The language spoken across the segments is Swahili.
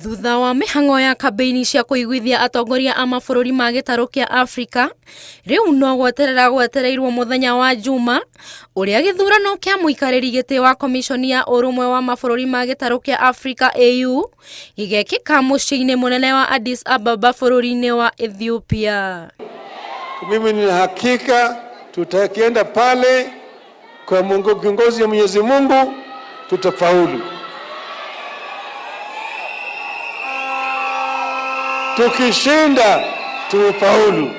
Thutha wa mĩhang'o ya kambeini cia kũiguithia atongoria a mabũrũri ma gĩtarũ kĩa Afrika, rĩu no gwetereirwo mũthenya wa Juma ũrĩa gĩthurano kĩa mũikarĩri gĩtĩ wa komishoni ya ũrũmwe wa mabũrũri ma gĩtarũ kĩa Afrika AU igekĩka mũciĩ-inĩ mũnene wa Addis Ababa bũrũri-inĩ wa Ethiopia. Mimi nina hakika tutakienda pale kwa kiongozi ya Mwenyezi Mungu tutafaulu. Tukishinda tumefaulu,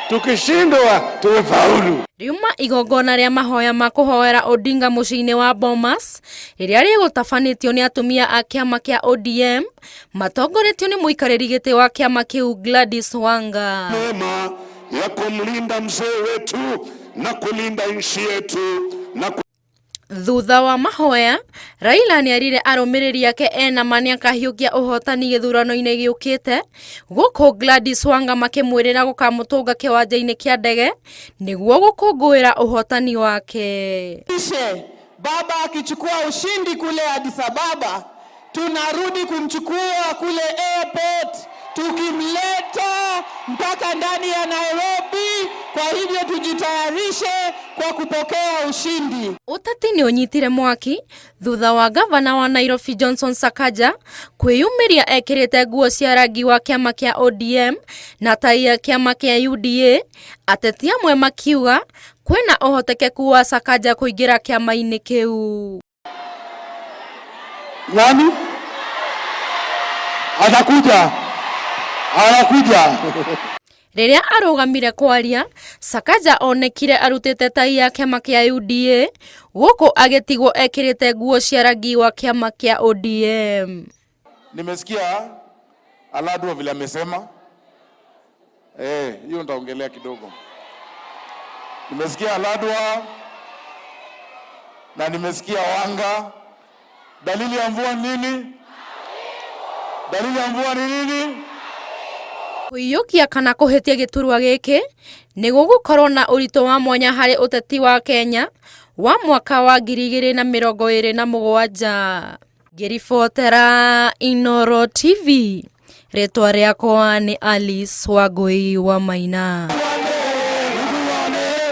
tukishindwa tumefaulu. Riuma igongona rĩa mahoya ma kũhoera Odinga mũciĩ-inĩ wa Bomas rĩrĩa rĩgũtabanĩtio nĩ atumia a kĩama kĩa ODM matongoretio nĩ mũikarĩri gĩtĩ wa kĩama kĩu Gladys Wanga. Mema ya kumlinda mzee wetu na kulinda nchi yetu na Thutha wa mahoya, Raila nĩarire arũmĩrĩri ake ena mani akahiũkia ũhotani gĩthurano-inĩ gĩũkĩte, gũkũ Gladys Wanga makĩmwĩrĩra gũkamũtũnga kĩwanja-inĩ kĩa ndege nĩguo gũkũngũĩra ũhotani wake. Baba akichukua ushindi kule Addis Ababa, tunarudi kumchukua kule airport, tukimleta mpaka ndani ya Nairobi. Kwa hivyo tujitayarishe kwa kupokea ushindi. Uteti nĩ ũnyitire mwaki thutha wa gavana wa Nairobi Johnson Sakaja kwĩyumĩria ekĩrĩte nguo cia rangi wa kĩama kĩa ODM na tai ya kĩama kĩa UDA. Ateti amwe makiuga kwĩna ũhotekeku wa Sakaja kũingĩra kĩama-inĩ kĩu. Nani? Anakuja. Rĩrĩa arũgamire kwaria, Sakaja onekire arutĩte tai ya kĩama kĩa UDA gũkũ agĩtigwo ekĩrĩte nguo cia rangi wa kĩama kĩa ODM. Nimesikia Aladwa vile amesema. Hiyo nitaongelea kidogo. Nimesikia Aladwa na nimesikia Wanga. Dalili ya mvua nini? Dalili ya mvua ni nini? Kũiyũkia kana kũhĩtia gĩturwa gĩkĩ nĩ gũgũkorwo na ũritũ wa mwanya harĩ ũteti wa Kenya wa mwaka wa 2027. Ngĩribotera Inooro TV, rĩtwa rĩakwa nĩ Alice Wangui wa Maina.